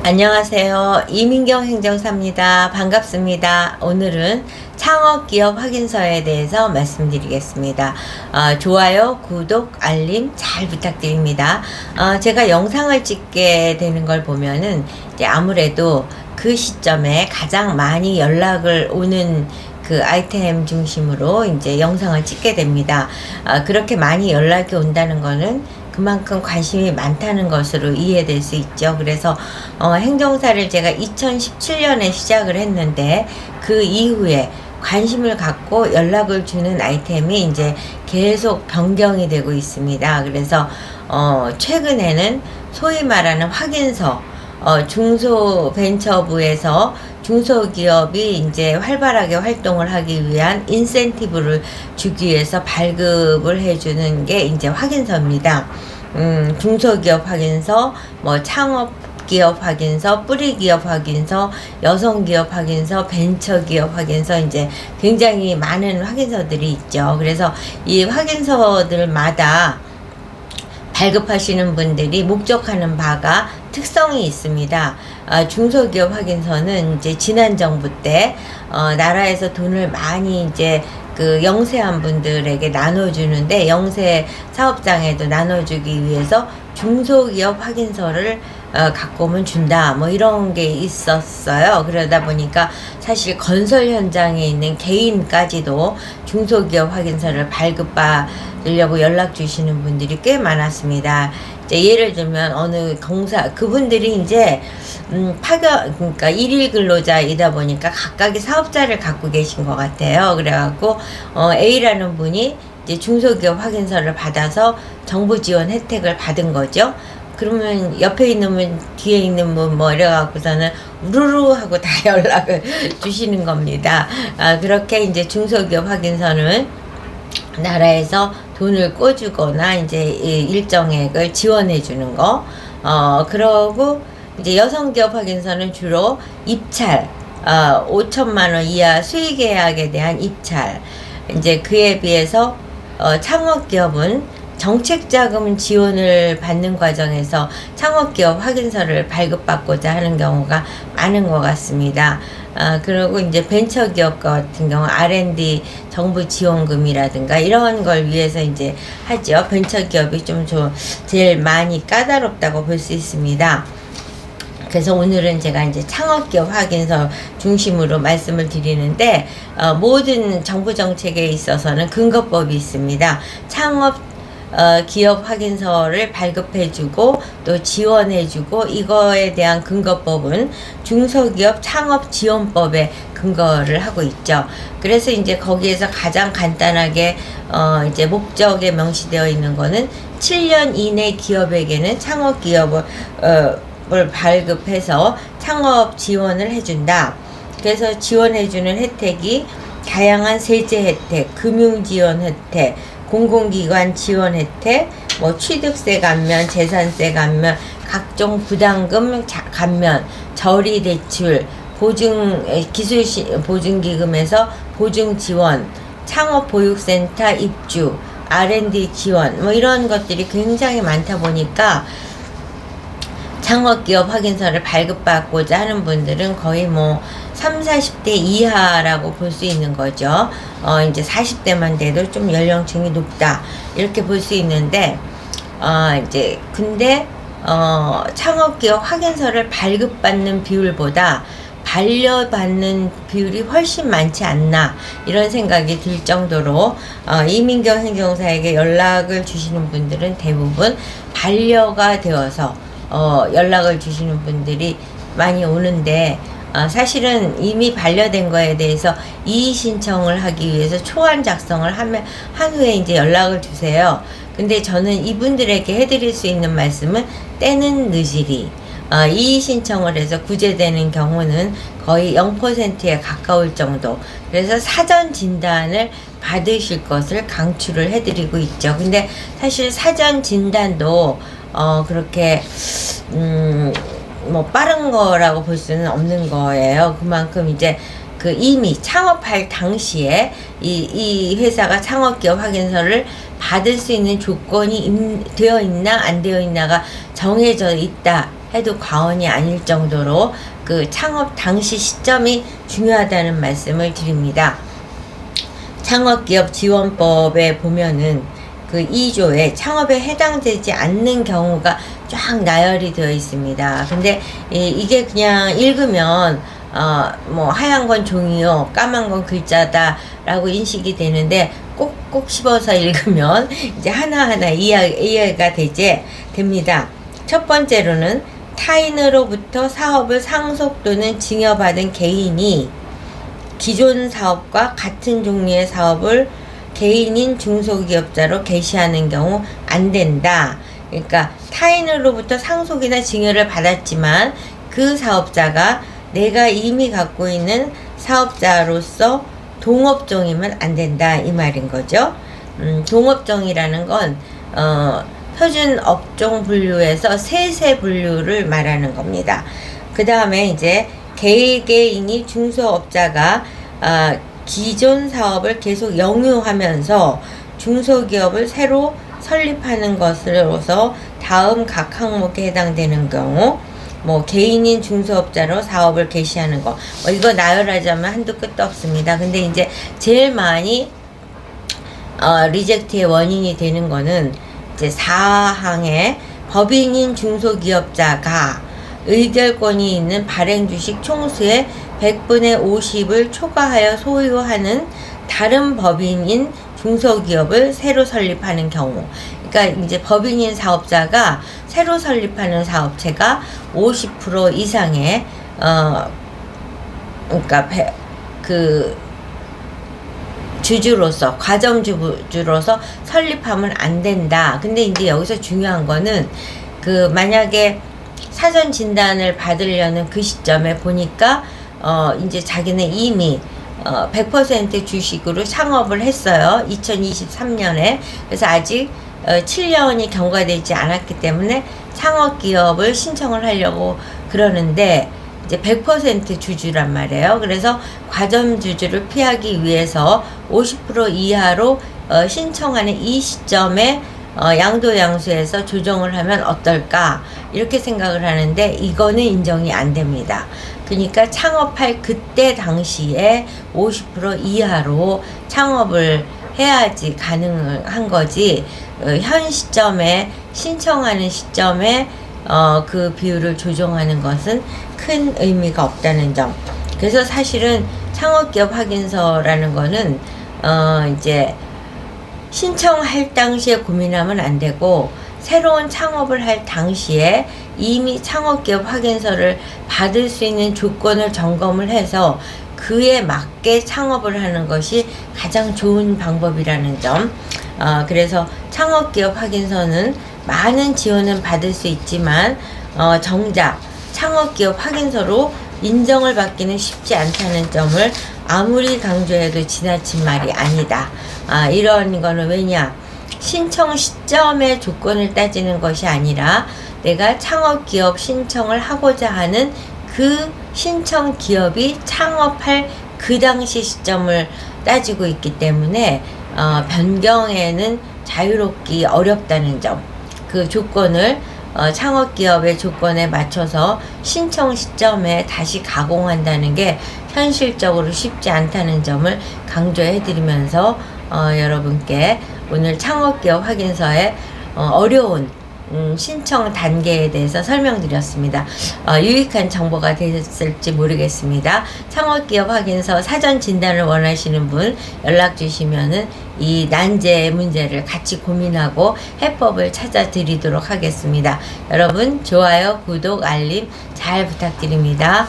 안녕하세요. 이민경 행정사입니다. 반갑습니다. 오늘은 창업기업 확인서에 대해서 말씀드리겠습니다. 좋아요, 구독, 알림 잘 부탁드립니다. 제가 영상을 찍게 되는 걸 보면은 이제 아무래도 그 시점에 가장 많이 연락을 오는 그 아이템 중심으로 이제 영상을 찍게 됩니다. 그렇게 많이 연락이 온다는 거는 그만큼 관심이 많다는 것으로 이해될 수 있죠. 그래서 행정사를 제가 2017년에 시작을 했는데 그 이후에 관심을 갖고 연락을 주는 아이템이 이제 계속 변경이 되고 있습니다. 그래서 최근에는 소위 말하는 확인서, 중소벤처부에서 중소기업이 이제 활발하게 활동을 하기 위한 인센티브를 주기 위해서 발급을 해주는 게 이제 확인서입니다. 중소기업 확인서, 뭐 창업기업 확인서, 뿌리기업 확인서, 여성기업 확인서, 벤처기업 확인서, 이제 굉장히 많은 확인서들이 있죠. 그래서 이 확인서들마다 발급하시는 분들이 목적하는 바가 특성이 있습니다. 중소기업 확인서는 이제 지난 정부 때 나라에서 돈을 많이 이제 그 영세한 분들에게 나눠주는데, 영세 사업장에도 나눠주기 위해서 중소기업 확인서를 갖고 오면 준다, 뭐 이런 게 있었어요. 그러다 보니까 사실 건설 현장에 있는 개인까지도 중소기업 확인서를 발급받으려고 연락 주시는 분들이 꽤 많았습니다. 이제 예를 들면 어느 공사, 그분들이 이제 그러니까 일일 근로자이다 보니까 각각의 사업자를 갖고 계신 것 같아요. 그래갖고 A라는 분이 이제 중소기업 확인서를 받아서 정부 지원 혜택을 받은 거죠. 그러면 옆에 있는 분, 뒤에 있는 분, 뭐 이래갖고서는 우르르 하고 다 연락을 주시는 겁니다. 그렇게 이제 중소기업 확인서는 나라에서 돈을 꿔주거나 이제 일정액을 지원해 주는 거. 그러고 이제 여성기업 확인서는 주로 입찰, 5천만 원 이하 수의계약에 대한 입찰. 이제 그에 비해서 창업기업은 정책자금 지원을 받는 과정에서 창업기업 확인서를 발급받고자 하는 경우가 많은 것 같습니다. 그리고 이제 벤처기업 같은 경우 R&D 정부 지원금이라든가 이런 걸 위해서 이제 하죠. 벤처기업이 좀 제일 많이 까다롭다고 볼 수 있습니다. 그래서 오늘은 제가 이제 창업기업 확인서 중심으로 말씀을 드리는데, 모든 정부 정책에 있어서는 근거법이 있습니다. 기업 확인서를 발급해주고 또 지원해주고, 이거에 대한 근거법은 중소기업 창업지원법에 근거를 하고 있죠. 그래서 이제 거기에서 가장 간단하게 이제 목적에 명시되어 있는 거는 7년 이내 기업에게는 창업기업을 발급해서 창업 지원을 해준다. 그래서 지원해주는 혜택이 다양한 세제 혜택, 금융 지원 혜택, 공공기관 지원 혜택, 뭐 취득세 감면, 재산세 감면, 각종 부담금 감면, 저리 대출, 기술 보증기금에서 보증 지원, 창업보육센터 입주, R&D 지원, 뭐 이런 것들이 굉장히 많다 보니까 창업기업 확인서를 발급받고자 하는 분들은 거의 뭐 30, 40대 이하라고 볼 수 있는 거죠. 이제 40대만 돼도 좀 연령층이 높다, 이렇게 볼 수 있는데, 이제 근데 창업기업 확인서를 발급받는 비율보다 반려받는 비율이 훨씬 많지 않나, 이런 생각이 들 정도로 이민경 행정사에게 연락을 주시는 분들은 대부분 반려가 되어서 연락을 주시는 분들이 많이 오는데, 사실은 이미 반려된 거에 대해서 이의 신청을 하기 위해서 초안 작성을 한 후에 이제 연락을 주세요. 근데 저는 이분들에게 해드릴 수 있는 말씀은 때는 늦으리, 이의 신청을 해서 구제되는 경우는 거의 0%에 가까울 정도. 그래서 사전 진단을 받으실 것을 강추를 해드리고 있죠. 근데 사실 사전 진단도 그렇게 뭐 빠른 거라고 볼 수는 없는 거예요. 그만큼 이제 이미 창업할 당시에 이 회사가 창업기업 확인서를 받을 수 있는 조건이 되어 있나 안 되어 있나가 정해져 있다 해도 과언이 아닐 정도로 그 창업 당시 시점이 중요하다는 말씀을 드립니다. 창업기업지원법에 보면은 그 2조에 창업에 해당되지 않는 경우가 쫙 나열이 되어 있습니다. 근데 이게 그냥 읽으면 뭐 하얀 건 종이요, 까만 건 글자다 라고 인식이 되는데 꼭꼭 씹어서 읽으면 이제 하나하나 이해가 됩니다. 첫 번째로는 타인으로부터 사업을 상속 또는 증여받은 개인이 기존 사업과 같은 종류의 사업을 개인인 중소기업자로 개시하는 경우 안 된다. 그러니까 타인으로부터 상속이나 증여를 받았지만 그 사업자가 내가 이미 갖고 있는 사업자로서 동업종이면 안 된다 이 말인 거죠. 동업종이라는 건 표준 업종 분류에서 세세 분류를 말하는 겁니다. 그 다음에 이제 개개인이 중소업자가 기존 사업을 계속 영유하면서 중소기업을 새로 설립하는 것으로서 다음 각 항목에 해당되는 경우, 뭐 개인인 중소업자로 사업을 개시하는 거, 뭐 이거 나열하자면 한도 끝도 없습니다. 근데 이제 제일 많이 리젝트의 원인이 되는 거는 이제 4항에 법인인 중소기업자가 의결권이 있는 발행주식 총수의 100분의 50을 초과하여 소유하는 다른 법인인 중소기업을 새로 설립하는 경우, 그러니까 이제 법인인 사업자가 새로 설립하는 사업체가 50% 이상의 그러니까 그 주주로서, 과점주주로서 설립하면 안 된다. 근데 이제 여기서 중요한 거는 그 만약에 사전 진단을 받으려는 그 시점에 보니까 이제 자기는 이미 100% 주식으로 창업을 했어요. 2023년에. 그래서 아직 7년이 경과되지 않았기 때문에 창업기업을 신청을 하려고 그러는데 이제 100% 주주란 말이에요. 그래서 과점주주를 피하기 위해서 50% 이하로 신청하는 이 시점에 양도양수에서 조정을 하면 어떨까 이렇게 생각을 하는데 이거는 인정이 안 됩니다. 그러니까 창업할 그때 당시에 50% 이하로 창업을 해야지 가능한 거지, 현 시점에 신청하는 시점에 그 비율을 조정하는 것은 큰 의미가 없다는 점. 그래서 사실은 창업기업 확인서라는 거는 이제 신청할 당시에 고민하면 안 되고, 새로운 창업을 할 당시에 이미 창업기업 확인서를 받을 수 있는 조건을 점검을 해서 그에 맞게 창업을 하는 것이 가장 좋은 방법이라는 점. 그래서 창업기업 확인서는 많은 지원은 받을 수 있지만 정작 창업기업 확인서로 인정을 받기는 쉽지 않다는 점을 아무리 강조해도 지나친 말이 아니다. 이런 거는 왜냐? 신청 시점의 조건을 따지는 것이 아니라 내가 창업기업 신청을 하고자 하는 그 신청 기업이 창업할 그 당시 시점을 따지고 있기 때문에 변경에는 자유롭기 어렵다는 점. 그 조건을 창업기업의 조건에 맞춰서 신청 시점에 다시 가공한다는 게 현실적으로 쉽지 않다는 점을 강조해 드리면서 여러분께 오늘 창업기업 확인서의 어려운 신청 단계에 대해서 설명드렸습니다. 유익한 정보가 되셨을지 모르겠습니다. 창업기업 확인서 사전 진단을 원하시는 분 연락 주시면은 이 난제 문제를 같이 고민하고 해법을 찾아 드리도록 하겠습니다. 여러분 좋아요, 구독, 알림 잘 부탁드립니다.